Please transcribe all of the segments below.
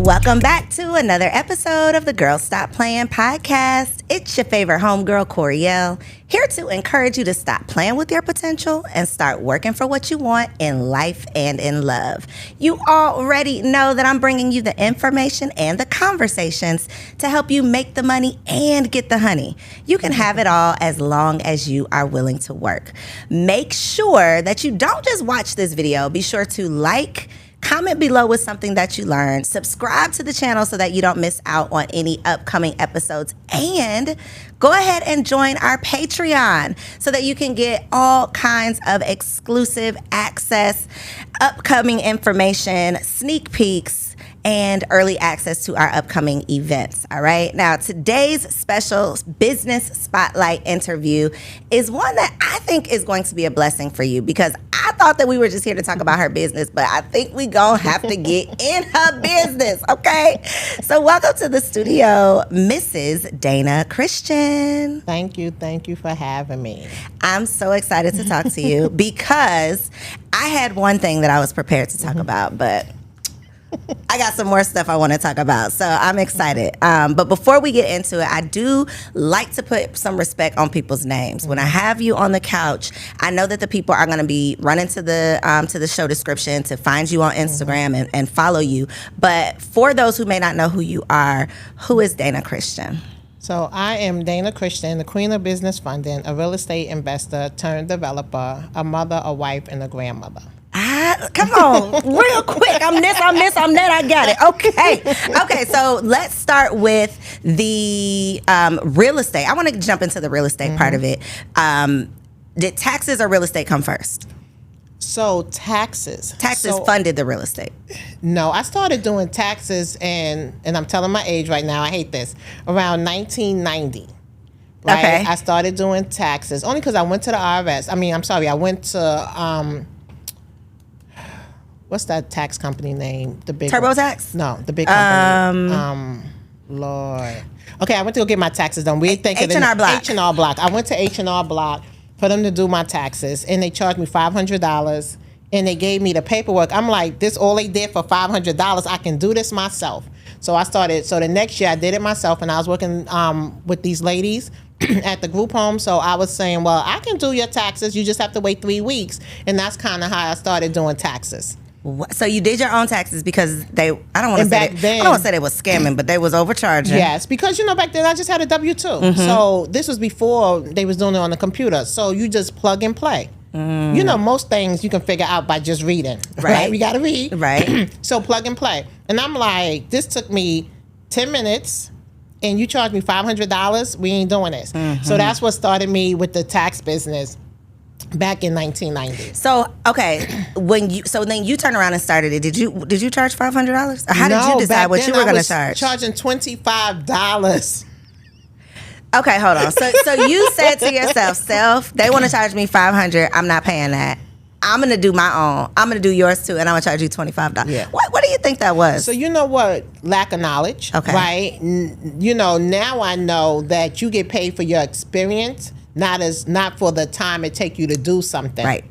Welcome back to another episode of the Girl Stop Playin podcast. It's your favorite homegirl, Coriel, here to encourage you to stop playing with your potential and start working for what you want in life and in love. You already know that I'm bringing you the information and the conversations to help you make the money and get the honey. You can have it all as long as you are willing to work. Make sure that you don't just watch this video. Be sure to like, comment below with something that you learned. Subscribe to the channel so that you don't miss out on any upcoming episodes. And go ahead and join our Patreon so that you can get all kinds of exclusive access, upcoming information, sneak peeks, and early access to our upcoming events. All right. Now, today's special business spotlight interview is one that I think is going to be a blessing for you, because I thought that we were just here to talk about her business, but I think we gonna have to get in her business. Okay. So welcome to the studio, Mrs. Dana Christian. Thank you. Thank you for having me. I'm so excited to talk to you because I had one thing that I was prepared to talk about, but I got some more stuff I want to talk about, so I'm excited. But before we get into it, I do like to put some respect on people's names. When I have you on the couch, I know that the people are going to be running to the show description to find you on Instagram and follow you. But for those who may not know who you are, who is Dana Christian? So I am Dana Christian, the queen of business funding, a real estate investor turned developer, a mother, a wife, and a grandmother. Come on, real quick. I'm this, I'm that. I got it. Okay. So let's start with the real estate. I want to jump into the real estate part of it. Did taxes or real estate come first? So taxes funded the real estate. No, I started doing taxes, and I'm telling my age right now. I hate this. Around 1990. Right? Okay. I started doing taxes only because I went to the IRS. I went to what's that tax company name? The big TurboTax? No, the big company. Lord. Okay, I went to go get my taxes done. We think H&R Block. H&R Block. I went to H&R Block for them to do my taxes, and they charged me $500, and they gave me the paperwork. I'm like, this all they did for $500. I can do this myself. So I started. So the next year I did it myself, and I was working with these ladies at the group home. So I was saying, well, I can do your taxes. You just have to wait 3 weeks, and that's kind of how I started doing taxes. So you did your own taxes because I don't want to say they was scamming, but they was overcharging. Yes, because back then I just had a W-2. So this was before they was doing it on the computer. So you just plug and play. Most things you can figure out by just reading. Right? We got to read. Right. So plug and play. And I'm like, this took me 10 minutes and you charged me $500. We ain't doing this. So that's what started me with the tax business back in 1990. So then you turned around and started it. Did you charge $500? Or how did you decide what you were going to charge? Charging $25. Okay, hold on. So you said to yourself, they want to charge me $500. I'm not paying that. I'm going to do my own. I'm going to do yours too, and I'm going to charge you $25. Yeah. What do you think that was? So you know what? Lack of knowledge. Okay. Right? Now I know that you get paid for your experience, not for the time it take you to do something. Right.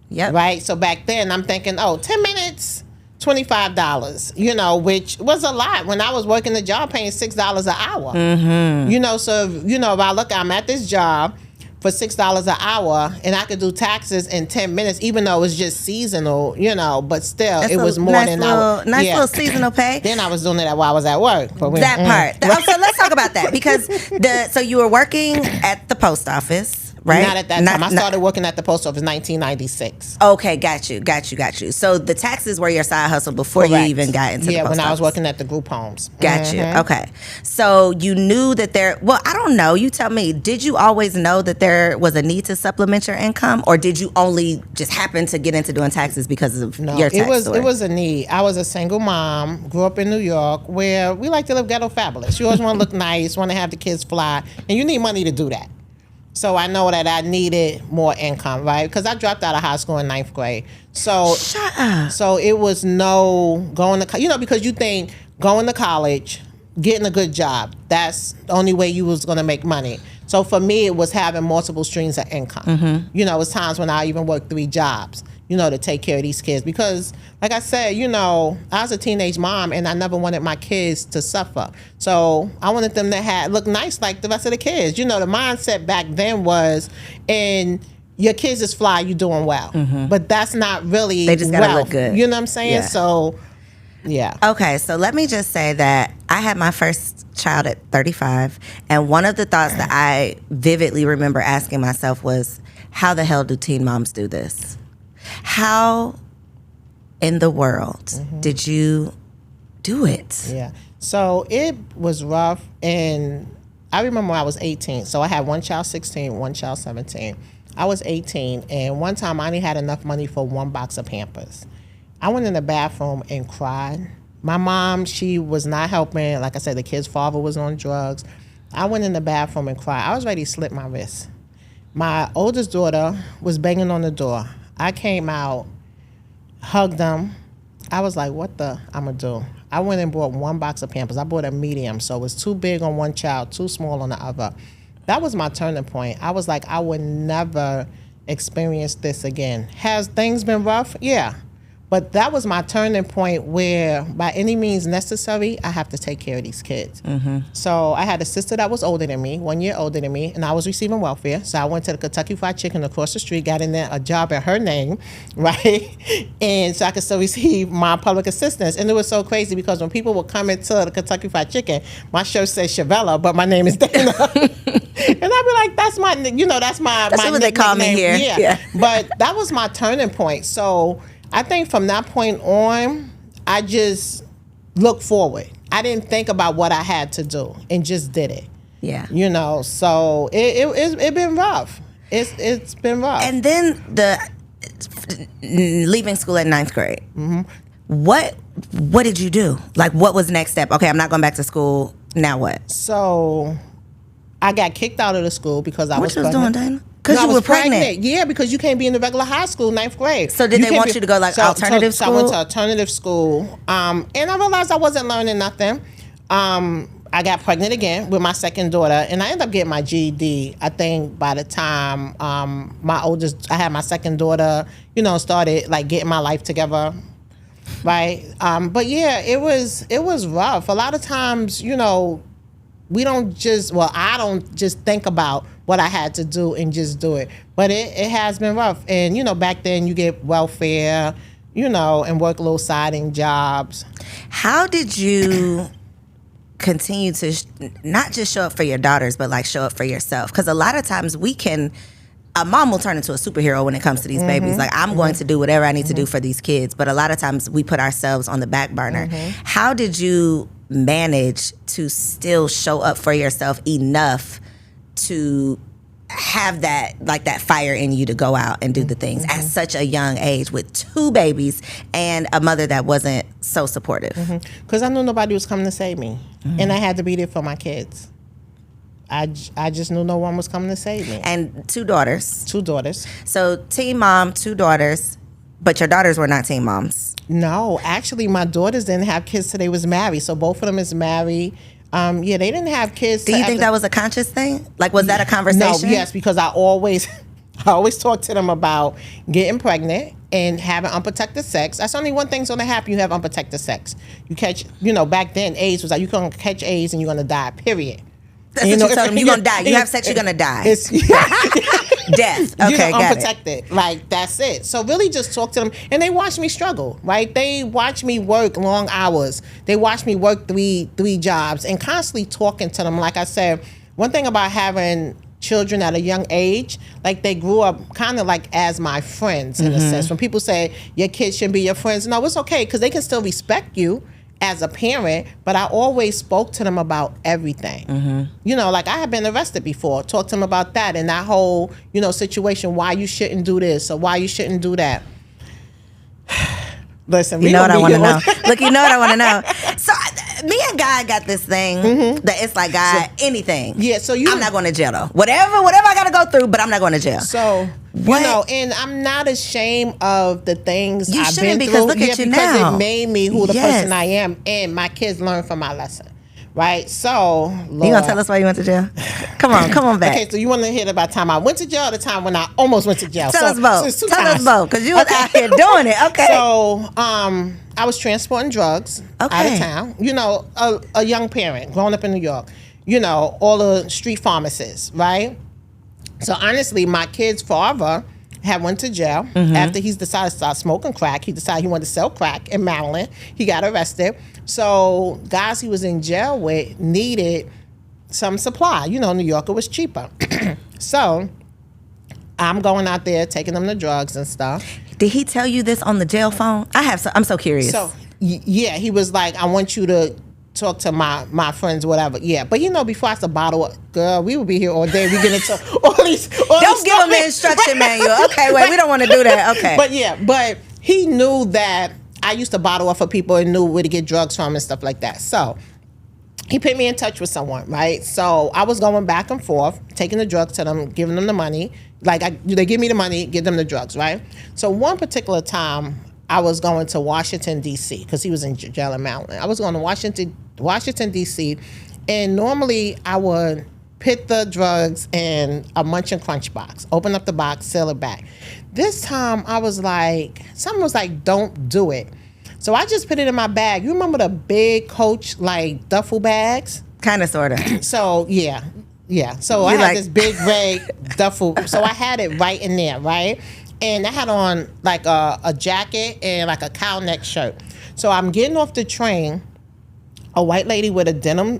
Yep. Right? So back then I'm thinking, 10 minutes, $25, which was a lot when I was working the job paying $6 an hour. So if I look, I'm at this job for $6 an hour and I could do taxes in 10 minutes, even though it was just seasonal, but still it was more than nice little seasonal pay. Then I was doing it while I was at work. That part. So let's talk about that, because so you were working at the post office. Right? Not at that time. I started working at the post office in 1996. Okay, got you. So the taxes were your side hustle before you even got into the post office. Yeah, when I was working at the group homes. Got you. Okay. So you knew that I don't know. You tell me, did you always know that there was a need to supplement your income, or did you only just happen to get into doing taxes because of your tax story? It was a need. I was a single mom, grew up in New York, where we like to live ghetto fabulous. You always want to look nice, want to have the kids fly, and you need money to do that. So I know that I needed more income, right? Because I dropped out of high school in 9th grade. So shut up. So it was no going to, because you think going to college, getting a good job, that's the only way you was going to make money. So for me, it was having multiple streams of income. It was times when I even worked 3 jobs. to take care of these kids. Because, like I said, I was a teenage mom and I never wanted my kids to suffer. So I wanted them to look nice like the rest of the kids. The mindset back then was, and your kids is fly, you doing well. But that's not really They just gotta look good. You know what I'm saying? Yeah. So, yeah. Okay, so let me just say that I had my first child at 35, and one of the thoughts that I vividly remember asking myself was, how the hell do teen moms do this? How in the world did you do it? Yeah. So it was rough, and I remember when I was 18. So I had one child 16, one child 17. I was 18, and one time I only had enough money for one box of Pampers. I went in the bathroom and cried. My mom, she was not helping. Like I said, the kid's father was on drugs. I went in the bathroom and cried. I was ready to slit my wrist. My oldest daughter was banging on the door. I came out, hugged them. I was like, what the I'ma do? I went and bought one box of Pampers. I bought a medium, so it was too big on one child, too small on the other. That was my turning point. I was like, I would never experience this again. Has things been rough? Yeah. But that was my turning point where, by any means necessary, I have to take care of these kids. So I had a sister that was older than me, 1 year older than me, and I was receiving welfare. So I went to the Kentucky Fried Chicken across the street, got in there a job in her name, right? And so I could still receive my public assistance. And it was so crazy because when people would come into the Kentucky Fried Chicken, my shirt says Shavella, but my name is Dana. And I'd be like, that's my, that's my what they call me here. Yeah. But that was my turning point. So I think from that point on, I just looked forward. I didn't think about what I had to do and just did it. Yeah. So it's been rough. It's been rough. And then leaving school at 9th grade. What did you do? Like, what was the next step? Okay, I'm not going back to school. Now what? So I got kicked out of the school because I was pregnant. What you was doing, Dana? Because you were pregnant. Yeah, because you can't be in the regular high school, 9th grade. So did they want you to go alternative school? So I went to alternative school, and I realized I wasn't learning nothing. I got pregnant again with my second daughter, and I ended up getting my GED. I think by the time I had my second daughter, started like getting my life together, right? But yeah, it was rough. A lot of times, I don't just think about what I had to do and just do it. But it has been rough. And, back then you get welfare, and work little siding jobs. How did you continue to not just show up for your daughters, but like show up for yourself? Because a lot of times a mom will turn into a superhero when it comes to these babies. Like, I'm going to do whatever I need to do for these kids. But a lot of times we put ourselves on the back burner. How did you manage to still show up for yourself enough to have that fire in you to go out and do the things at such a young age with 2 babies and a mother that wasn't so supportive? Because I knew nobody was coming to save me, and I had to be there for my kids. I just knew no one was coming to save me. And 2 daughters. 2 daughters. So teen mom, 2 daughters, but your daughters were not teen moms. No, actually, my daughters didn't have kids till they was married. So both of them is married. They didn't have kids. Do you think that was a conscious thing? Like, was that a conversation? No, yes, because I always talk to them about getting pregnant and having unprotected sex. That's only one thing's going to happen. You have unprotected sex. You catch, back then, AIDS was like, you're going to catch AIDS and you're going to die, period. That's what you told them. You're going to die. You have sex, you're going to die. Death. Okay, got unprotected. Like, that's it. So really just talk to them. And they watch me struggle, right? They watch me work long hours. They watch me work three jobs and constantly talking to them. Like I said, one thing about having children at a young age, like they grew up kind of like as my friends in a sense. When people say your kids shouldn't be your friends, no, it's okay because they can still respect you as a parent, but I always spoke to them about everything. Like I had been arrested before, talked to them about that and that whole, situation, why you shouldn't do this or why you shouldn't do that. Listen, you know what I want to know. Look, you know what I want to know. So me and God got this thing that it's like, God, anything. Yeah, so I'm not going to jail though. Whatever I got to go through, but I'm not going to jail. So, and I'm not ashamed of the things you I've been because through. Look at you because now. It made me who the person I am, and my kids learn from my lesson. right? So, Lord. You gonna tell us why you went to jail? Come on back. Okay, so you want to hear about the time I went to jail or the time when I almost went to jail? Tell us both. So Tell us both, because you was out here doing it. Okay. So, I was transporting drugs out of town. You know, a young parent growing up in New York. You know, all the street pharmacists, right? So honestly, my kid's father had went to jail after he's decided to start smoking crack. He decided he wanted to sell crack in Maryland. He got arrested. So guys he was in jail with needed some supply. You know, New York, it was cheaper. So I'm going out there taking them the drugs and stuff. Did he tell you this on the jail phone? I'm so curious. So yeah, he was like, I want you to talk to my friends, whatever. Yeah, but you know, before I said bottle, girl, we would be here all day. We get into all these. Don't give him the instruction manual. Okay, wait, we don't want to do that. Okay. But he knew that I used to bottle up for people and knew where to get drugs from and stuff like that. So he put me in touch with someone, right? So I was going back and forth, taking the drugs to them, giving them the money. Like they give me the money, give them the drugs, right? So one particular time, I was going to Washington, D.C., because he was in jail in Maryland. I was going to Washington, D.C., and normally I would put the drugs in a Munch and Crunch box, open up the box, seal it back. This time I was like, someone was like, don't do it. So I just put it in my bag. You remember the big Coach, like, duffel bags? Kind of, sort of. So, yeah. So I had this big red duffel. So I had it right in there, right? And I had on like a jacket and like a cow neck shirt. So I'm getting off the train. A white lady with a denim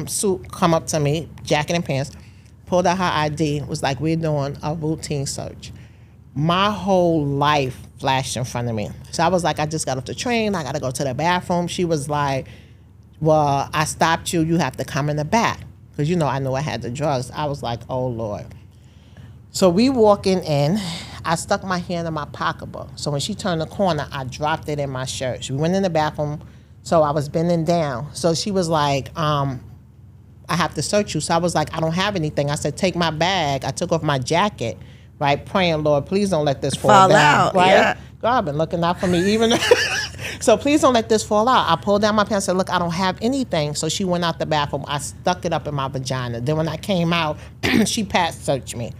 suit come up to me, jacket and pants, pulled out her ID, was like, we're doing a routine search. My whole life flashed in front of me. So I was like, I just got off the train. I got to go to the bathroom. She was like, well, I stopped you. You have to come in the back. Because, you know, I knew I had the drugs. I was like, oh, Lord. So we walking in, I stuck my hand in my pocketbook. So when she turned the corner, I dropped it in my shirt. She went in the bathroom, so I was bending down. So she was like, I have to search you. So I was like, I don't have anything. I said, take my bag. I took off my jacket, right, praying, Lord, please don't let this fall down. Out, right? Yeah. God, been looking out for me even. So please don't let this fall out. I pulled down my pants and said, look, I don't have anything. So she went out the bathroom. I stuck it up in my vagina. Then when I came out, she searched me.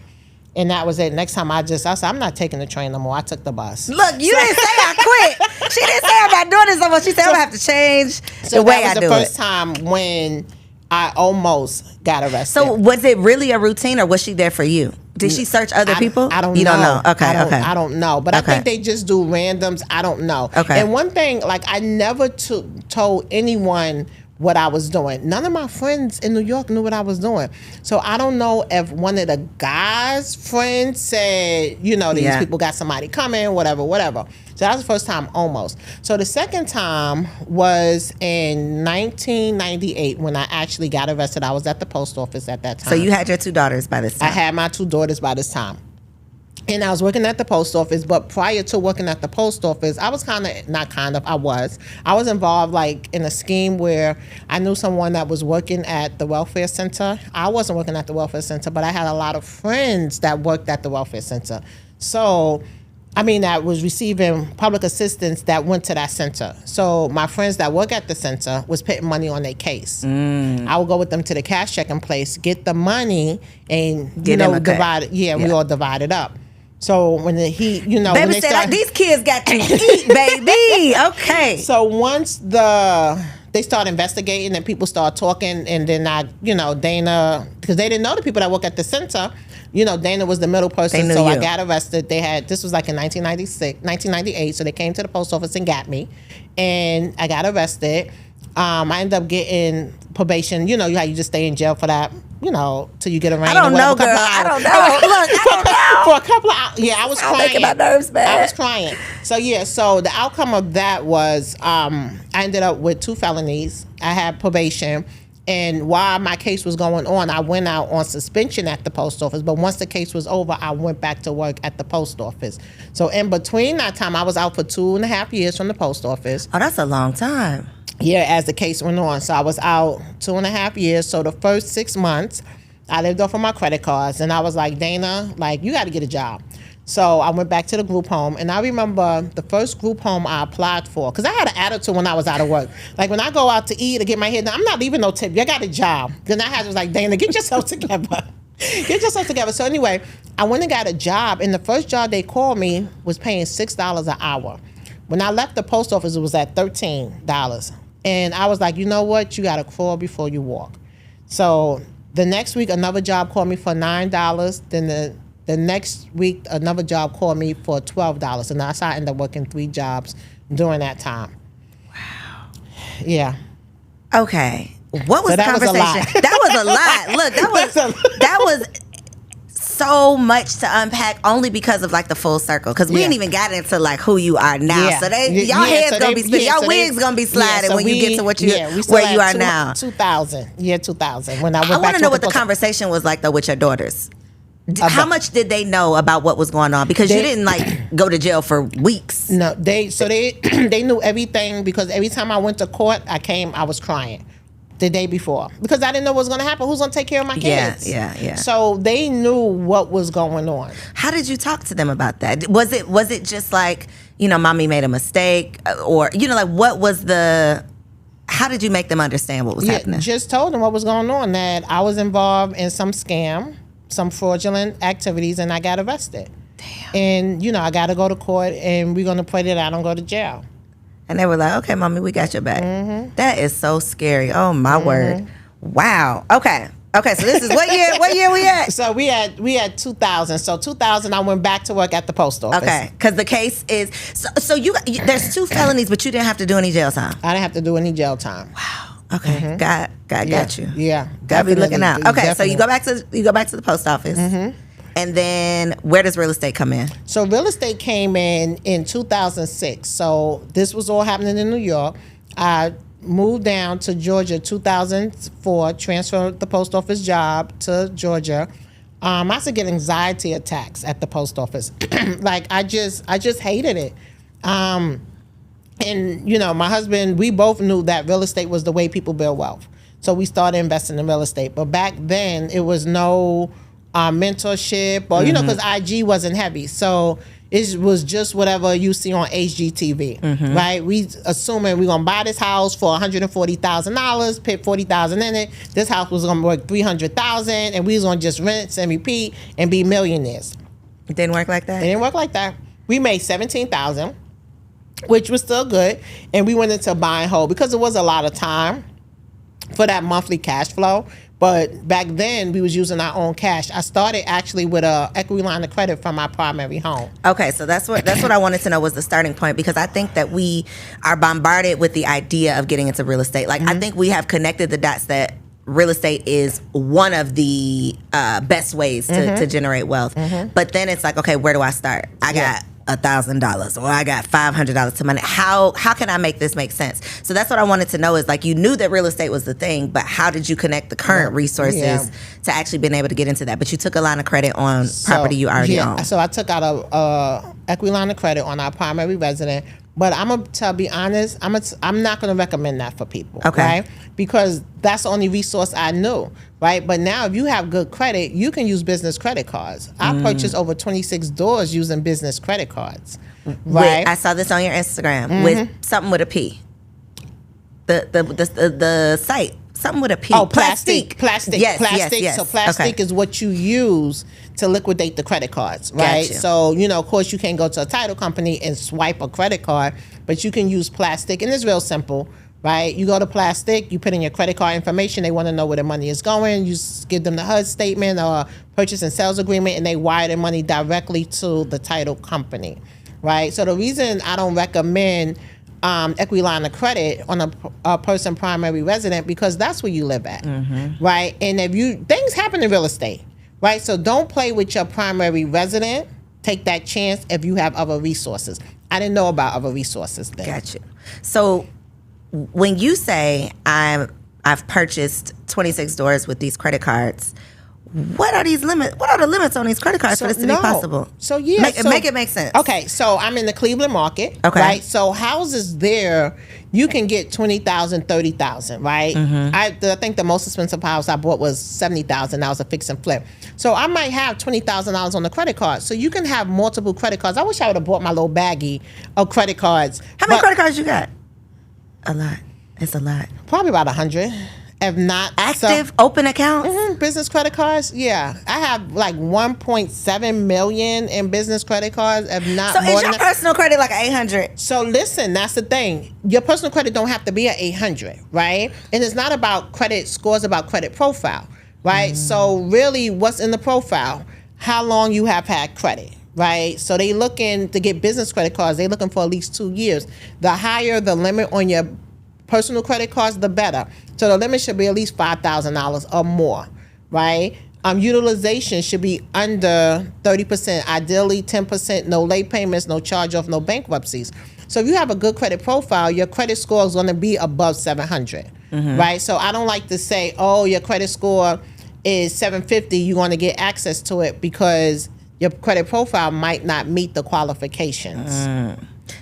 And that was it. Next time I said, I'm not taking the train no more. I took the bus. Look, you didn't say I quit. She didn't say I'm not doing this no more. She said I'm going to have to change the way I do it. That was the first time when I almost got arrested. So was it really a routine or was she there for you? Did she search other people? I don't know. You don't know? Okay, I don't know. But I think they just do randoms. I don't know. Okay. And one thing, like, I never told anyone what I was doing. None of my friends in New York knew what I was doing. So I don't know if one of the guys' friends said, you know, these people got somebody coming, whatever. So that was the first time almost. So the second time was in 1998 when I actually got arrested. I was at the post office at that time. So you had your 2 daughters by this time? I had my 2 daughters by this time. And I was working at the post office, but prior to working at the post office, I was I was involved like in a scheme where I knew someone that was working at the welfare center. I wasn't working at the welfare center, but I had a lot of friends that worked at the welfare center. So, that was receiving public assistance that went to that center. So my friends that work at the center was putting money on their case. I would go with them to the cash checking place, get the money, and divide it. Yeah, we all divide it up. So when baby when said, these kids got to eat, baby. Okay. So once they start investigating and people start talking, and then Dana, because they didn't know the people that work at the center. Dana was the middle person, so I got arrested. This was like in 1998, so they came to the post office and got me, and I got arrested. I ended up getting probation. You know how you just stay in jail for that, till you get arraigned. I don't know, girl. I don't know. Look, I don't know. For a couple of hours. Yeah, I was crying. Making my nerves bad. I was crying. So the outcome of that was I ended up with 2 felonies. I had probation. And while my case was going on, I went out on suspension at the post office. But once the case was over, I went back to work at the post office. So in between that time, I was out for 2.5 years from the post office. Oh, that's a long time. Yeah, as the case went on. So I was out 2.5 years. So the first 6 months, I lived off of my credit cards. And I was like, Dana, like, you got to get a job. So I went back to the group home, and I remember the first group home I applied for, because I had an attitude when I was out of work. Like when I go out to eat or get my hair done, I'm not leaving no tip. You got a job. Then I had to like, Dana, get yourself together. Get yourself together. So anyway, I went and got a job, and the first job they called me was paying $6 an hour. When I left the post office, it was at $13. And I was like, you know what? You got to crawl before you walk. So the next week, another job called me for $9. Then the next week, another job called me for $12. And that's how I ended up working 3 jobs during that time. Wow. Yeah. Okay. What was the conversation? That was a lot. Look, that was so much to unpack, only because of like the full circle. Because we ain't even got into like who you are now. Yeah. So y'all heads gonna be spinning. Y'all wigs gonna be sliding when you get to what where you are now. 2000. Year 2000. When I went I back want to know what the post- conversation was like though with your daughters. How much did they know about what was going on? Because you didn't like go to jail for weeks. No, they they knew everything, because every time I went to court, I was crying the day before, because I didn't know what was going to happen. Who's going to take care of my kids? Yeah. So they knew what was going on. How did you talk to them about that? Was it just like, mommy made a mistake, or like what was how did you make them understand what was happening? Just told them what was going on, that I was involved in some scam, some fraudulent activities, and I got arrested. Damn. And I got to go to court, and we're going to pray that I don't go to jail. And they were like, okay, mommy, we got your back. Mm-hmm. That is so scary. Oh, my word. Wow. Okay, so this is what year we at? So we had 2000. So 2000, I went back to work at the post office. Okay, because the case is, so you there's 2 felonies, but you didn't have to do any jail time. I didn't have to do any jail time. Wow. Okay, God got you. Yeah. Gotta be looking out. Okay, definitely. So you go back to the post office. Mm-hmm. And then where does real estate come in? So real estate came in 2006. So this was all happening in New York. I moved down to Georgia 2004, transferred the post office job to Georgia. I used to get anxiety attacks at the post office. Like I just hated it. And my husband, we both knew that real estate was the way people build wealth. So we started investing in real estate. But back then it was no mentorship, or because IG wasn't heavy, so it was just whatever you see on HGTV, right? We assuming we're gonna buy this house for $140,000, put $40,000 in it. This house was gonna work $300,000, and we was gonna just rinse and repeat and be millionaires. It didn't work like that. It didn't work like that. We made $17,000, which was still good, and we went into buy and hold because it was a lot of time for that monthly cash flow. But back then, we was using our own cash. I started actually with a equity line of credit from my primary home. Okay, so that's what I wanted to know was the starting point, because I think that we are bombarded with the idea of getting into real estate. Like I think we have connected the dots that real estate is one of the best ways to generate wealth. But then it's like, okay, where do I start? I got $1,000 or I got $500 to money. How can I make this make sense? So that's what I wanted to know is like, you knew that real estate was the thing, but how did you connect the current resources to actually being able to get into that? But you took a line of credit on property you already own. So I took out a equity line of credit on our primary resident. But to be honest, I'm not going to recommend that for people, right? Because that's the only resource I knew, right? But now if you have good credit, you can use business credit cards. I purchased over 26 doors using business credit cards, right? I saw this on your Instagram with something with a P. The site. Something with a P. Oh, plastic. Yes. So plastic is what you use to liquidate the credit cards, right? Gotcha. So, of course, you can't go to a title company and swipe a credit card, but you can use plastic, and it's real simple, right? You go to plastic, you put in your credit card information, they want to know where the money is going, you give them the HUD statement or purchase and sales agreement, and they wire the money directly to the title company, right? So the reason I don't recommend equity line of credit on a person primary resident, because that's where you live at, right? And things happen in real estate, right? So don't play with your primary resident. Take that chance if you have other resources. I didn't know about other resources then. Gotcha. So when you say I've purchased 26 doors with these credit cards, what are these limits? What are the limits on these credit cards for this to be possible? So yeah, make it make sense. Okay, so I'm in the Cleveland market. Okay. Right. So houses there, you can get 20,000, 30,000. Right. I think the most expensive house I bought was 70,000. That was a fix and flip. So I might have $20,000 on the credit card. So you can have multiple credit cards. I wish I would have bought my little baggie of credit cards. How many credit cards you got? A lot. It's a lot. Probably about 100. If not active open accounts, business credit cards. Yeah, I have like 1.7 million in business credit cards. If not so more is your personal credit like 800? So listen, that's the thing. Your personal credit don't have to be at 800, right? And it's not about credit scores, about credit profile, right? So really, what's in the profile? How long you have had credit. Right, so they looking to get business credit cards. They looking for at least 2 years. The higher the limit on your personal credit cards, the better. So the limit should be at least $5,000 or more, right? Utilization should be under 30%, ideally 10%, no late payments, no charge off, no bankruptcies. So if you have a good credit profile, your credit score is going to be above 700, right? So I don't like to say, oh, your credit score is 750, you're going to get access to it because your credit profile might not meet the qualifications.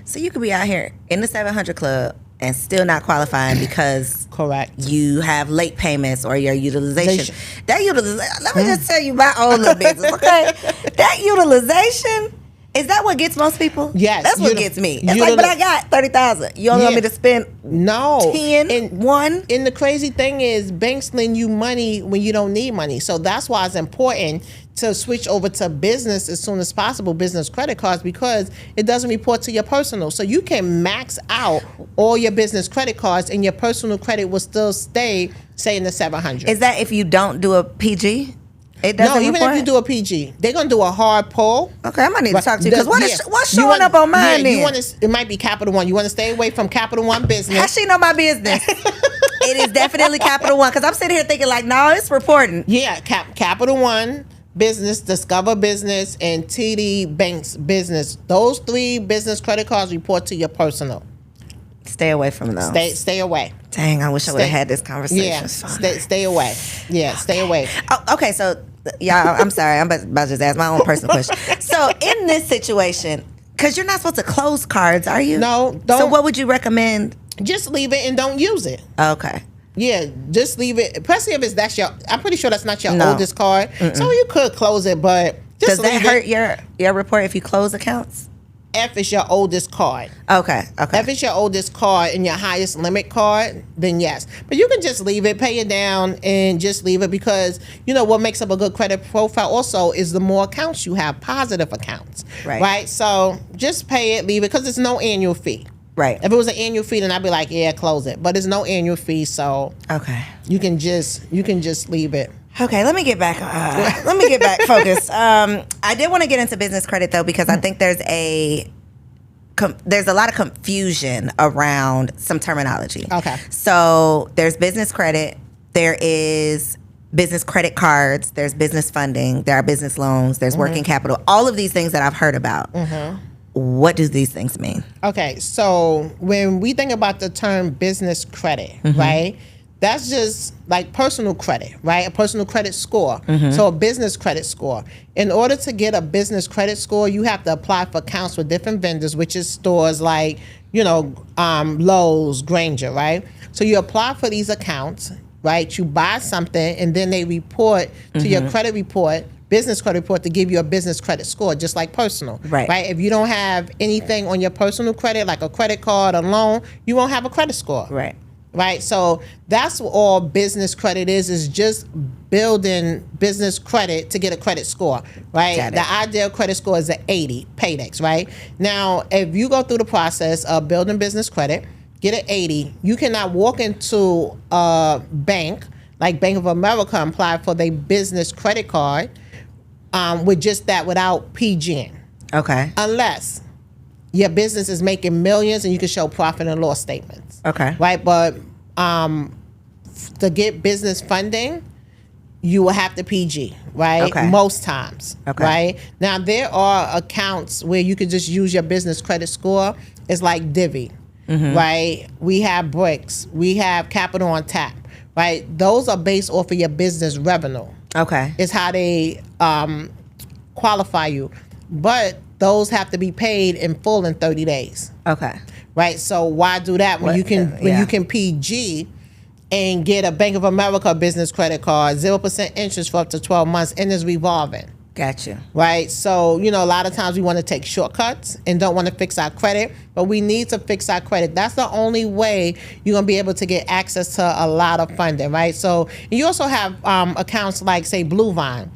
So you could be out here in the 700 club and still not qualifying because correct, you have late payments or your utilization. That utilization, let me just tell you my own little business, okay? That utilization, is that what gets most people? Yes. That's what gets me. It's like, but I got 30,000. You only want me to spend 10, 1? And the crazy thing is banks lend you money when you don't need money. So that's why it's important to switch over to business as soon as possible, business credit cards, because it doesn't report to your personal. So you can max out all your business credit cards and your personal credit will still stay, say, in the 700. Is that if you don't do a PG? It doesn't no, even report? if you do a PG, they're gonna do a hard pull. Okay, I might need to talk to you because what's showing up on mine? You want to? It might be Capital One. You want to stay away from Capital One business. How she know my business? It is definitely Capital One because I'm sitting here thinking like, no, it's reporting. Yeah, Capital One business, Discover business, and TD Banks business. Those 3 business credit cards report to your personal. Stay away from those. Stay away. Dang, I wish I would have had this conversation. Yeah, stay away. Yeah, stay away. Oh, okay, so y'all, I'm sorry, I'm about to just ask my own personal question. So in this situation, because you're not supposed to close cards, are you? No, don't. So what would you recommend? Just leave it and don't use it. Okay. Yeah, just leave it. Especially if that's your. I'm pretty sure that's not your oldest card. So you could close it, but just does that hurt your report if you close accounts? If it's your oldest card. Okay. If it's your oldest card and your highest limit card, then yes. But you can just leave it, pay it down, and just leave it because, you know, what makes up a good credit profile also is the more accounts you have, positive accounts. Right? So just pay it, leave it, because it's no annual fee. Right. If it was an annual fee, then I'd be like, yeah, close it. But it's no annual fee, so you can just leave it. Okay, let me get back. Focused. I did want to get into business credit though because I think there's a lot of confusion around some terminology. Okay. So there's business credit. There is business credit cards. There's business funding. There are business loans. There's working capital. All of these things that I've heard about. What do these things mean? Okay, so when we think about the term business credit, right? That's just like personal credit, right? A personal credit score. So a business credit score. In order to get a business credit score, you have to apply for accounts with different vendors, which is stores like, you know, Lowe's, Granger, right? So you apply for these accounts, right? You buy something and then they report to your credit report, business credit report, to give you a business credit score, just like personal. Right? If you don't have anything on your personal credit, like a credit card, a loan, you won't have a credit score. Right, so that's what all business credit is just building business credit to get a credit score, right? The ideal credit score is an 80, Paydex, right? Now, if you go through the process of building business credit, get an 80, you cannot walk into a bank, like Bank of America, and apply for their business credit card with just that without PGing. Okay. Unless your business is making millions and you can show profit and loss statements. Okay. Right, but to get business funding, you will have to PG, right? Okay. Most times, right? Now, there are accounts where you could just use your business credit score. It's like Divvy, right? We have Bricks. We have Capital on Tap, right? Those are based off of your business revenue. Okay. Is how they qualify you. But those have to be paid in full in 30 days. Okay. Right? So why do that when you can PG and get a Bank of America business credit card, 0% interest for up to 12 months, and it's revolving. Gotcha. Right? So, you know, a lot of times we want to take shortcuts and don't want to fix our credit, but we need to fix our credit. That's the only way you're going to be able to get access to a lot of funding, right? So you also have accounts like, say, Blue Vine.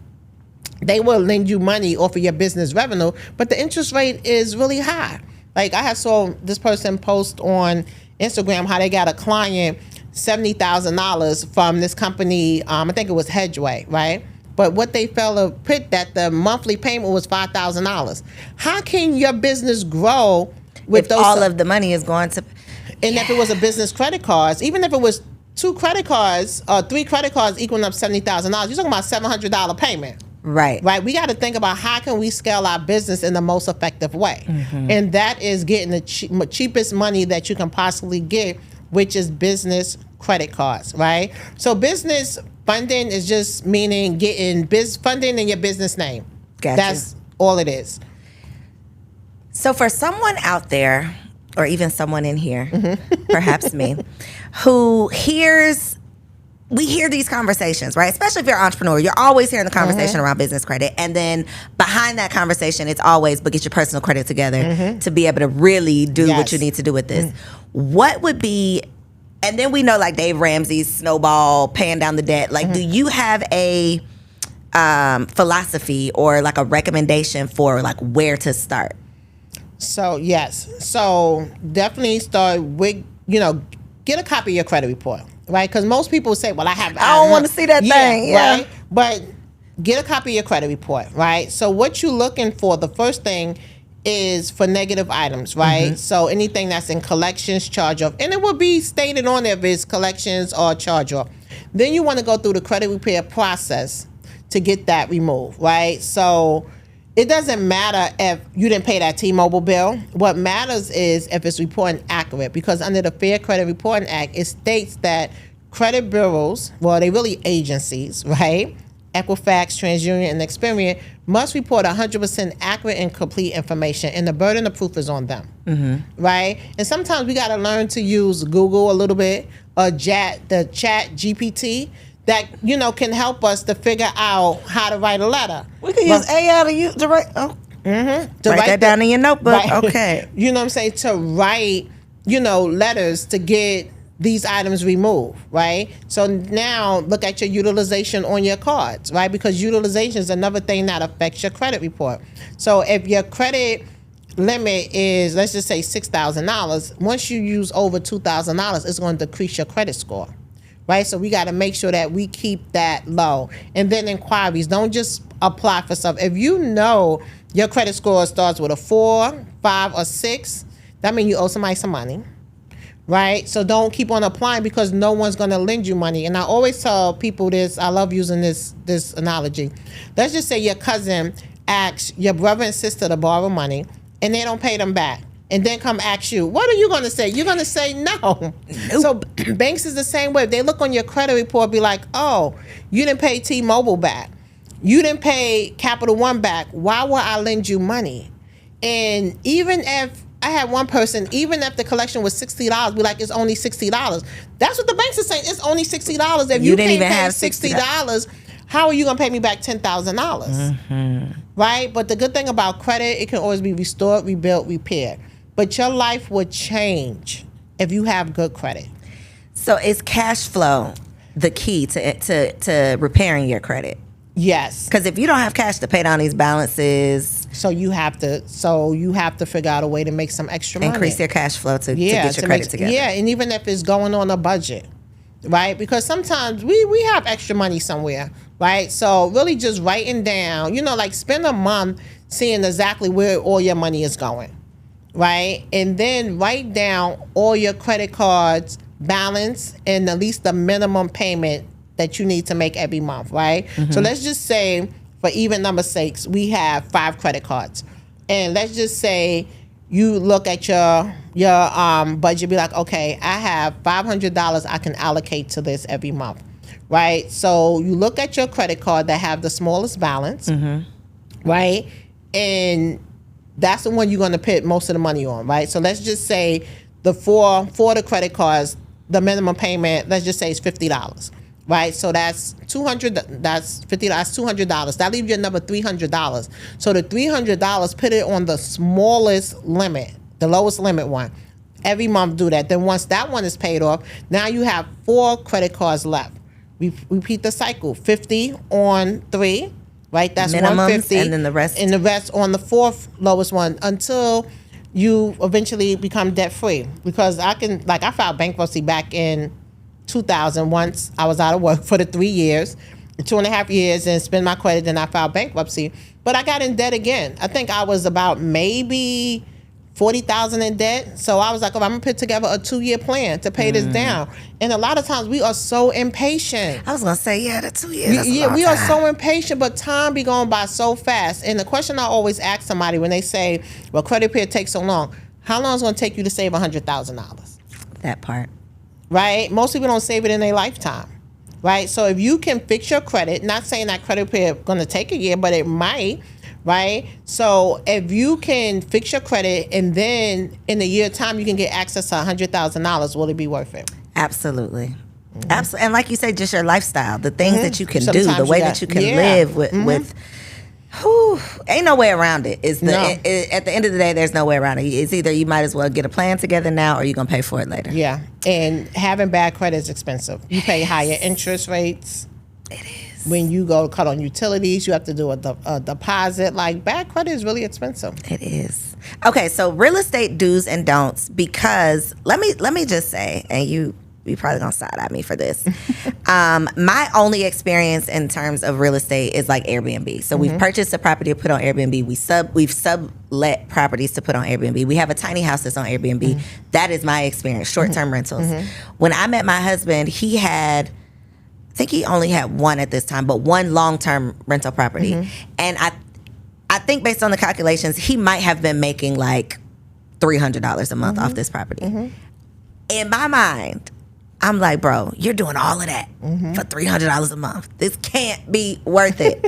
They will lend you money off of your business revenue, but the interest rate is really high. Like I saw this person post on Instagram how they got a client $70,000 from this company. I think it was Hedgeway, right? But what they fell to put that the monthly payment was $5,000. How can your business grow with if those? All of the money is going to. And if it was a business credit cards, even if it was 2 credit cards or 3 credit cards equaling up $70,000, you're talking about $700 payment. Right. Right. We got to think about how can we scale our business in the most effective way. And that is getting the cheapest money that you can possibly get, which is business credit cards, right? So business funding is just meaning getting funding in your business name. Gotcha. That's all it is. So for someone out there, or even someone in here, perhaps me, who we hear these conversations, right? Especially if you're an entrepreneur, you're always hearing the conversation around business credit. And then behind that conversation, it's always, but get your personal credit together to be able to really do what you need to do with this. What would be, and then we know like Dave Ramsey's snowball, paying down the debt. Like, do you have a philosophy or like a recommendation for like where to start? So, yes. So definitely start with, get a copy of your credit report. Right, because most people say, "Well, I don't want to see that thing." Yeah, right. But get a copy of your credit report. Right. So what you're looking for, the first thing is for negative items. Right. So anything that's in collections, charge off, and it will be stated on there if it's collections or charge off. Then you want to go through the credit repair process to get that removed. Right. So it doesn't matter if you didn't pay that T-Mobile bill. What matters is if it's reporting accurate, because under the Fair Credit Reporting Act, it states that credit bureaus, well, they really agencies, right? Equifax, TransUnion, and Experian must report 100% accurate and complete information, and the burden of proof is on them, right? And sometimes we got to learn to use Google a little bit, or the chat GPT, that can help us to figure out how to write a letter. We can use AI to write. Oh, write that down in your notebook. Right. Okay. You know what I'm saying? To write, letters to get these items removed, right? So now look at your utilization on your cards, right? Because utilization is another thing that affects your credit report. So if your credit limit is, let's just say $6,000, once you use over $2,000, it's going to decrease your credit score. Right, so we got to make sure that we keep that low. And then inquiries, don't just apply for stuff. If you know your credit score starts with a 4, 5, or 6, that means you owe somebody some money, right? So don't keep on applying because no one's going to lend you money. And I always tell people this. I love using this analogy. Let's just say your cousin asks your brother and sister to borrow money, and they don't pay them back. And then come ask you, what are you going to say? You're going to say no. Nope. So banks is the same way. If they look on your credit report, be like, oh, you didn't pay T-Mobile back. You didn't pay Capital One back. Why would I lend you money? And even if I had one person, even if the collection was $60, be like, it's only $60. That's what the banks are saying. It's only $60. If you didn't even have $60, how are you going to pay me back $10,000? Right? But the good thing about credit, it can always be restored, rebuilt, repaired. But your life would change if you have good credit. So is cash flow the key to repairing your credit? Yes. Because if you don't have cash to pay down these balances, so you have to figure out a way to make some extra money. Increase your cash flow to get your credit together. Yeah, and even if it's going on a budget, right? Because sometimes we have extra money somewhere, right? So really just writing down, like spend a month seeing exactly where all your money is going. Right? And then write down all your credit cards balance and at least the minimum payment that you need to make every month, right? So let's just say, for even number sakes, we have 5 credit cards. And let's just say you look at your budget, be like, okay, I have $500 I can allocate to this every month, right? So you look at your credit card that have the smallest balance, right? And that's the one you're going to put most of the money on, right? So let's just say for the credit cards, the minimum payment, let's just say is $50, right? So that's $200. That's $50. That's $200. That leaves you another $300. So the $300, put it on the smallest limit, the lowest limit one. Every month, do that. Then once that one is paid off, now you have 4 credit cards left. We repeat the cycle: 50 on 3. Right, that's Minimums, 150, and then the rest, on the 4th lowest one, until you eventually become debt free. Because I filed bankruptcy back in 2000. Once I was out of work for the 3 years, 2.5 years, and spent my credit. Then I filed bankruptcy, but I got in debt again. I think I was about maybe $40,000 in debt. So I was like, I'm gonna put together a 2-year plan to pay this down. And a lot of times we are so impatient. I was gonna say, the 2 years. We are so impatient, but time be going by so fast. And the question I always ask somebody when they say, well, credit repair takes so long, how long is it gonna take you to save $100,000? That part. Right? Most people don't save it in their lifetime. Right? So if you can fix your credit, not saying that credit repair gonna take a year, but it might. Right? So if you can fix your credit and then in a year time you can get access to $100,000, will it be worth it? Absolutely. Absolutely. And like you said, just your lifestyle, the things that you can Sometimes do, the way that you can live with ain't no way around it. At the end of the day, there's no way around it. It's either you might as well get a plan together now or you're going to pay for it later. Yeah. And having bad credit is expensive. You pay higher interest rates. It is. When you go cut on utilities, you have to do a deposit. Like, bad credit is really expensive. It is. Okay, so real estate do's and don'ts, because let me just say, and you probably gonna side at me for this. My only experience in terms of real estate is like Airbnb. So we've purchased a property to put on Airbnb. We've sublet properties to put on Airbnb. We have a tiny house that's on Airbnb. That is my experience. Short-term rentals. When I met my husband, I think he only had one at this time, but one long-term rental property. And I think based on the calculations, he might have been making like $300 a month off this property. In my mind, I'm like, bro, you're doing all of that for $300 a month. This can't be worth it.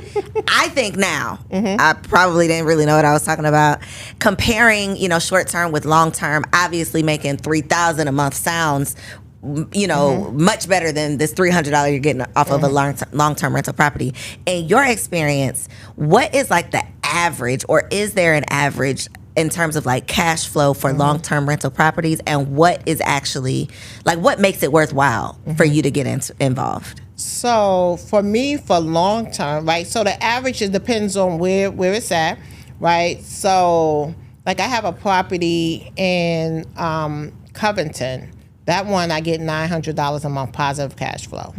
I think now, I probably didn't really know what I was talking about. Comparing, short-term with long-term, obviously making $3,000 a month sounds much better than this $300 you're getting off of a long-term rental property. In your experience, what is like the average, or is there an average in terms of like cash flow for long-term rental properties, and what is actually like, what makes it worthwhile for you to get involved? So for me, for long-term, right? So the average, it depends on where it's at, right? So like I have a property in Covington. That one, I get $900 a month positive cash flow,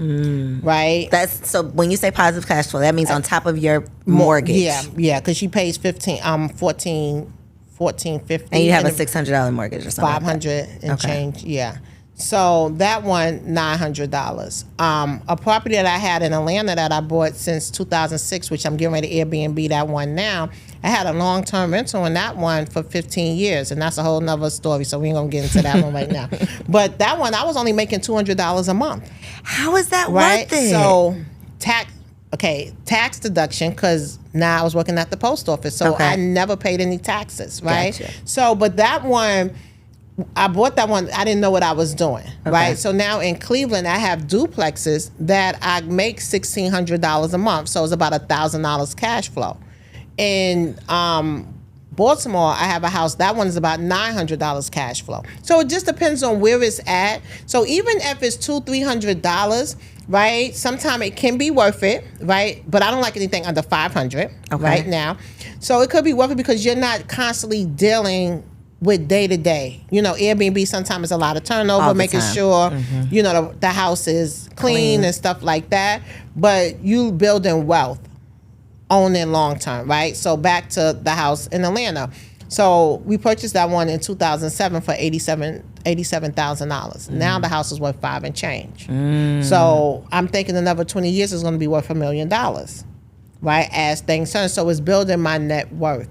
right? That's so. When you say positive cash flow, that means on top of your mortgage. Yeah, because she pays $14.50, and you have a $600 mortgage or something. $500 and change. Yeah. So that one, $900. A property that I had in Atlanta that I bought since 2006, which I'm getting ready to Airbnb that one now. I had a long-term rental in that one for 15 years, and that's a whole nother story, so we ain't gonna get into that one right now. But that one, I was only making $200 a month. How is that worth it? So tax deduction, because now I was working at the post office, so I never paid any taxes, right? Gotcha. So, but that one, I bought that one, I didn't know what I was doing, right? So now in Cleveland, I have duplexes that I make $1,600 a month, so it's about $1,000 cash flow. In Baltimore, I have a house, that one is about $900 cash flow. So it just depends on where it's at. So even if it's $200-$300, right, sometimes it can be worth it, right? But I don't like anything under $500 right now. So it could be worth it because you're not constantly dealing with day to day. Airbnb sometimes is a lot of turnover, making sure, the house is clean and stuff like that. But you building wealth, owning long term, right? So back to the house in Atlanta. So we purchased that one in 2007 for $87,000. Now the house is worth $5 and change. So I'm thinking another 20 years is going to be worth $1 million, right? As things turn. So it's building my net worth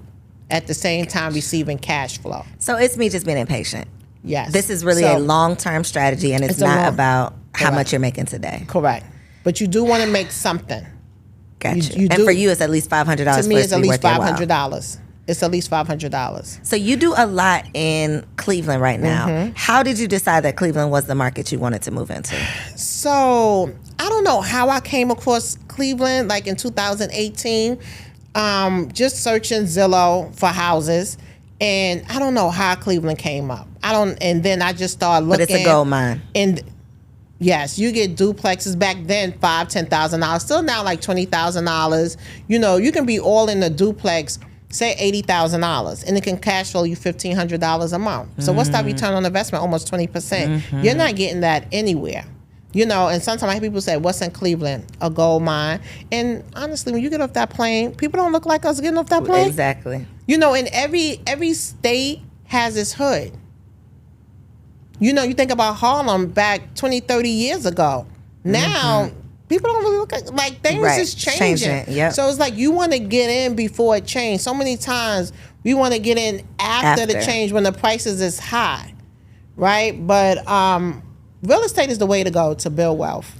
at the same time receiving cash flow. So it's me just being impatient. Yes. This is really a long-term strategy, and it's not about how much you're making today. Correct. but you do want to make something. Gotcha. You And do, for you, it's at least $500. to me, for it it's to at be least worth your while. $500. It's at least $500. So you do a lot in Cleveland right now. Mm-hmm. How did you decide that Cleveland was the market you wanted to move into? So I don't know how I came across Cleveland, like in 2018. Just searching Zillow for houses, and I don't know how Cleveland came up. And then I just started looking. But it's a gold mine. And yes, you get duplexes back then, $5,000-$10,000. Still now like $20,000. You know, you can be all in the duplex, say $80,000, and it can cash flow you $1,500 a month. So what's that return on investment? Almost 20%. You're not getting that anywhere. You know, and sometimes I hear people say, what's in Cleveland? A gold mine. And honestly, when you get off that plane, people don't look like us getting off that plane. Exactly. You know, and every state has its hood. You know, you think about Harlem back 20, 30 years ago. Now, people don't really look like things is changing. Yep. So it's like you want to get in before it changes. So many times we want to get in after the change when the prices is high, right? But real estate is the way to go to build wealth.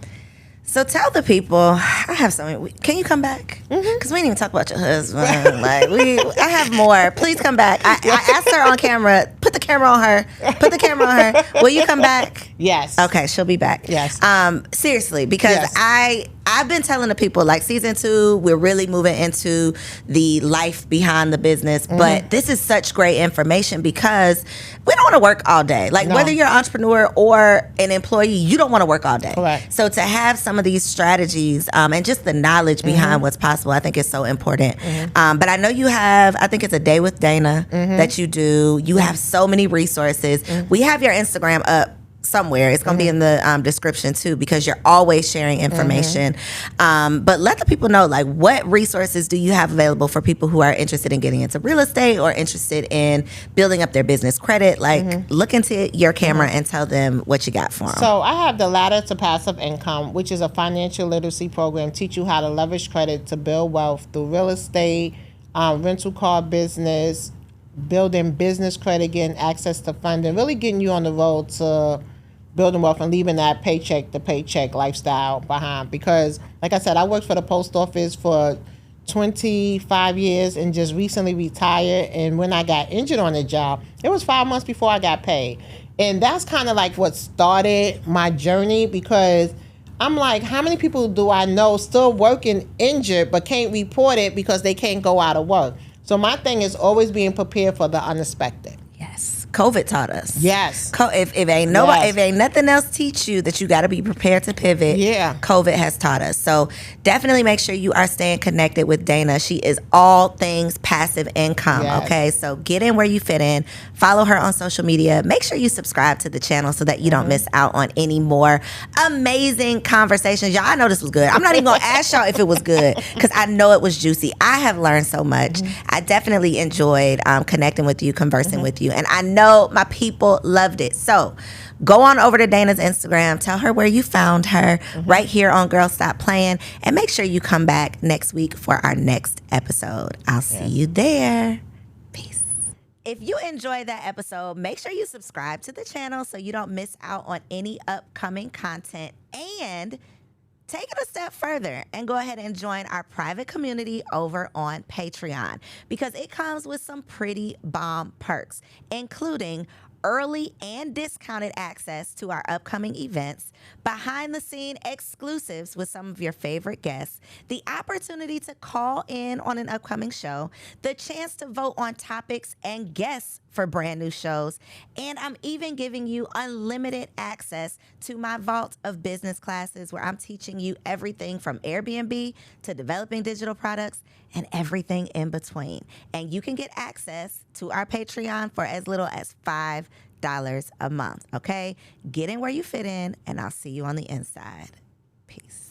So tell the people, I have something. Can you come back? Because we didn't even talk about your husband. I have more. Please come back. I asked her on camera. Put the camera on her. Put the camera on her. Will you come back? Yes. Okay, she'll be back. Yes. Seriously, because Yes. I've been telling the people, like, season 2, we're really moving into the life behind the business. But this is such great information because we don't want to work all day. Like, whether you're an entrepreneur or an employee, you don't want to work all day. Correct. So to have some of these strategies and just the knowledge behind what's possible, I think is so important. But I know you have, I think it's a day with Dana that you do. You have so many resources. We have your Instagram up somewhere. It's going to be in the description too, because you're always sharing information. But let the people know, like, what resources do you have available for people who are interested in getting into real estate or interested in building up their business credit? Like, look into your camera and tell them what you got for them. So I have the Ladder to Passive Income, which is a financial literacy program, teach you how to leverage credit to build wealth through real estate, rental car business, building business credit, getting access to funding, really getting you on the road to building wealth and leaving that paycheck to paycheck lifestyle behind. Because, like I said, I worked for the post office for 25 years and just recently retired. And when I got injured on the job, it was 5 months before I got paid. And that's kind of like what started my journey, because I'm like, how many people do I know still working injured but can't report it because they can't go out of work? So my thing is always being prepared for the unexpected. Yes. COVID taught us. Yes. If ain't nobody, if ain't nothing else teach you that you got to be prepared to pivot. Yeah. COVID has taught us. So definitely make sure you are staying connected with Dana. She is all things passive income. Yes. Okay. So get in where you fit in. Follow her on social media. Make sure you subscribe to the channel so that you don't miss out on any more amazing conversations. Y'all, I know this was good. I'm not even going to ask y'all if it was good because I know it was juicy. I have learned so much. I definitely enjoyed connecting with you, conversing with you. And I know my people loved it. So go on over to Dana's Instagram. Tell her where you found her right here on Girl Stop Playin. And make sure you come back next week for our next episode. I'll see you there. Peace. If you enjoyed that episode, make sure you subscribe to the channel so you don't miss out on any upcoming content. And take it a step further and go ahead and join our private community over on Patreon, because it comes with some pretty bomb perks, including early and discounted access to our upcoming events, behind the scene exclusives with some of your favorite guests, the opportunity to call in on an upcoming show, the chance to vote on topics and guests for brand new shows, and I'm even giving you unlimited access to my vault of business classes where I'm teaching you everything from Airbnb to developing digital products and everything in between. And you can get access to our Patreon for as little as $5 a month, okay? Get in where you fit in, and I'll see you on the inside. Peace.